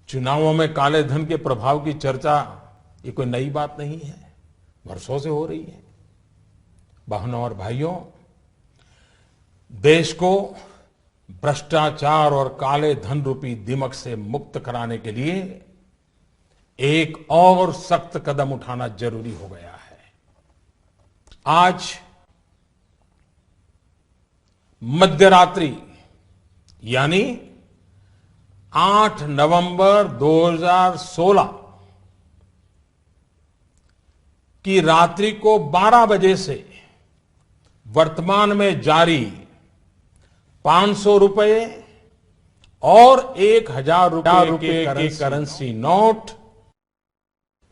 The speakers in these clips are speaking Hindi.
चुनावों में काले धन के प्रभाव की चर्चा ये कोई नई बात नहीं है, वर्षों से हो रही है। बहनों और भाइयों, देश को भ्रष्टाचार और काले धन रूपी दिमक से मुक्त कराने के लिए एक और सख्त कदम उठाना जरूरी हो गया है। आज मध्यरात्रि यानी 8 नवंबर 2016 की रात्रि को 12 बजे से वर्तमान में जारी 500 रुपए और 1000 रुपए के करेंसी नोट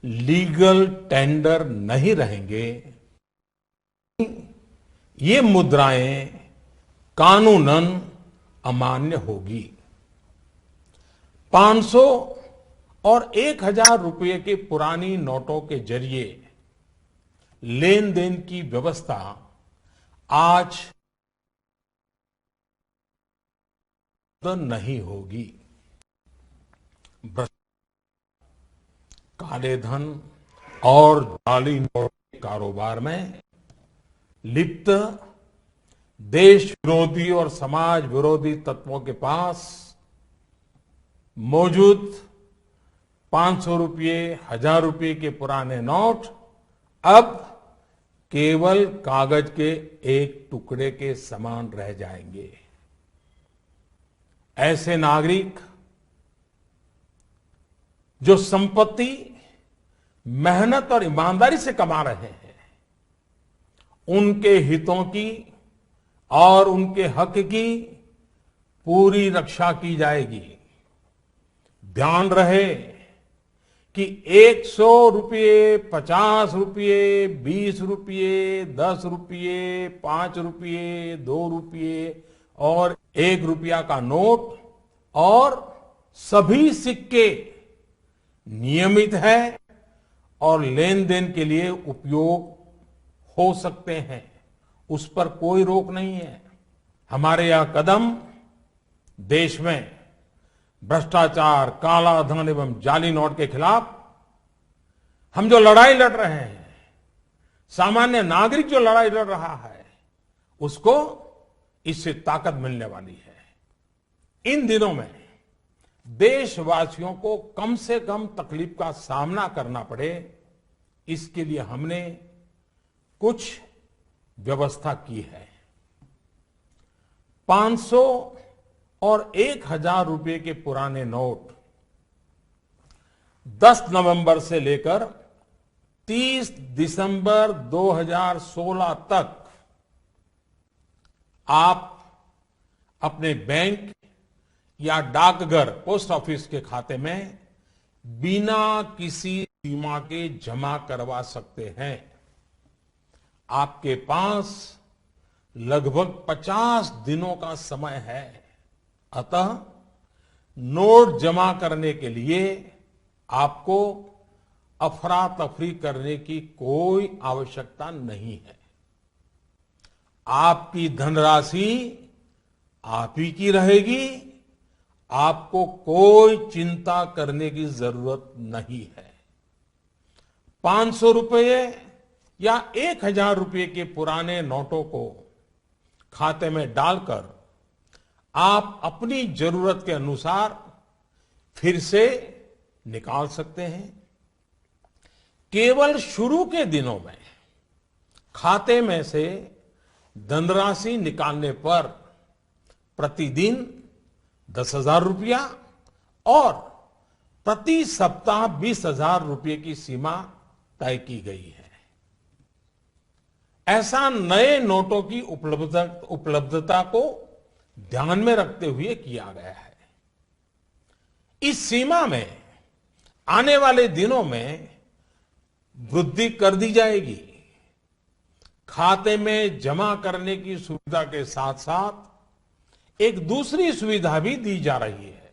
लीगल टेंडर नहीं रहेंगे। ये मुद्राएं कानूनन अमान्य होगी। 500 और 1000 रुपए के पुरानी नोटों के जरिए लेन देन की व्यवस्था आज नहीं होगी। काले धन और जाली नोट के कारोबार में लिप्त देश विरोधी और समाज विरोधी तत्वों के पास मौजूद 500 रुपये, 1000 रुपये के पुराने नोट अब केवल कागज के एक टुकड़े के समान रह जाएंगे। ऐसे नागरिक जो संपत्ति मेहनत और ईमानदारी से कमा रहे हैं, उनके हितों की और उनके हक की पूरी रक्षा की जाएगी। ध्यान रहे कि 100 रुपये, 50 रुपये, 20 रुपये, 10 रुपये, 5 रुपये, 2 रुपये और 1 रुपया का नोट और सभी सिक्के नियमित है और लेन देन के लिए उपयोग हो सकते हैं, उस पर कोई रोक नहीं है। हमारे यह कदम देश में भ्रष्टाचार, काला धन एवं जाली नोट के खिलाफ हम जो लड़ाई लड़ रहे हैं, सामान्य नागरिक जो लड़ाई लड़ रहा है, उसको इससे ताकत मिलने वाली है। इन दिनों में देशवासियों को कम से कम तकलीफ का सामना करना पड़े, इसके लिए हमने कुछ व्यवस्था की है। 500 और 1000 रुपये के पुराने नोट 10 नवंबर से लेकर 30 दिसंबर 2016 तक आप अपने बैंक या डाकघर, पोस्ट ऑफिस के खाते में बिना किसी सीमा के जमा करवा सकते हैं। आपके पास लगभग 50 दिनों का समय है। अतः नोट जमा करने के लिए आपको अफरा तफरी करने की कोई आवश्यकता नहीं है। आपकी धनराशि आप ही की रहेगी, आपको कोई चिंता करने की जरूरत नहीं है। 500 रुपये या 1000 रुपये के पुराने नोटों को खाते में डालकर आप अपनी जरूरत के अनुसार फिर से निकाल सकते हैं। केवल शुरू के दिनों में खाते में से धनराशि निकालने पर प्रतिदिन 10,000 रुपया और प्रति सप्ताह 20,000 रुपये की सीमा तय की गई है। ऐसा नए नोटों की उपलब्धता को ध्यान में रखते हुए किया गया है। इस सीमा में आने वाले दिनों में वृद्धि कर दी जाएगी। खाते में जमा करने की सुविधा के साथ साथ एक दूसरी सुविधा भी दी जा रही है।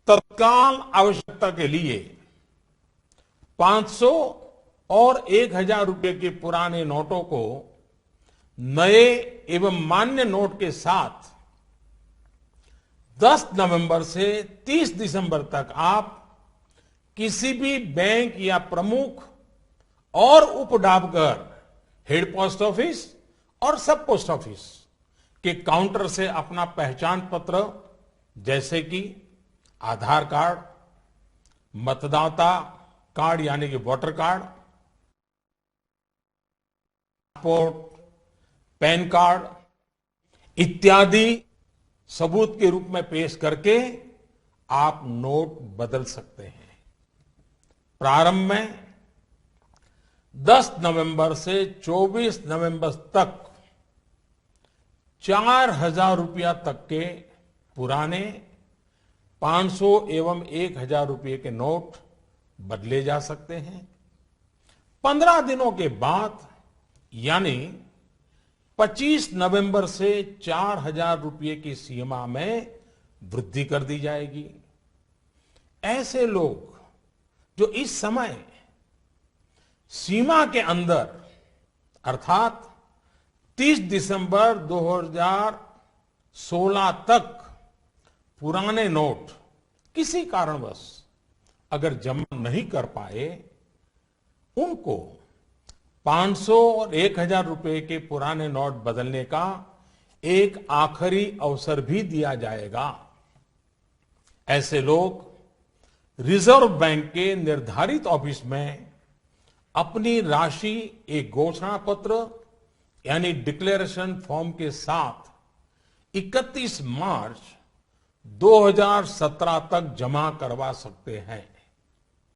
तत्काल आवश्यकता के लिए 500 और 1000 रुपये के पुराने नोटों को नए एवं मान्य नोट के साथ 10 नवंबर से 30 दिसंबर तक आप किसी भी बैंक या प्रमुख और उप डाकघर, हेड पोस्ट ऑफिस और सब पोस्ट ऑफिस के काउंटर से अपना पहचान पत्र जैसे कि आधार कार्ड, मतदाता कार्ड यानी कि voter card, passport, pan card इत्यादि सबूत के रूप में पेश करके आप नोट बदल सकते हैं। प्रारंभ में 10 नवंबर से 24 नवंबर तक 4,000 रुपया तक के पुराने 500 एवं 1,000 रुपये के नोट बदले जा सकते हैं। 15 दिनों के बाद यानी 25 नवंबर से 4,000 रुपये की सीमा में वृद्धि कर दी जाएगी। ऐसे लोग जो इस समय सीमा के अंदर अर्थात 30 दिसंबर 2016 तक पुराने नोट किसी कारणवश अगर जमा नहीं कर पाए, उनको 500 और 1,000 रुपए के पुराने नोट बदलने का एक आखिरी अवसर भी दिया जाएगा। ऐसे लोग रिजर्व बैंक के निर्धारित ऑफिस में अपनी राशि एक घोषणा पत्र यानी डिक्लेरेशन फॉर्म के साथ 31 मार्च 2017 तक जमा करवा सकते हैं।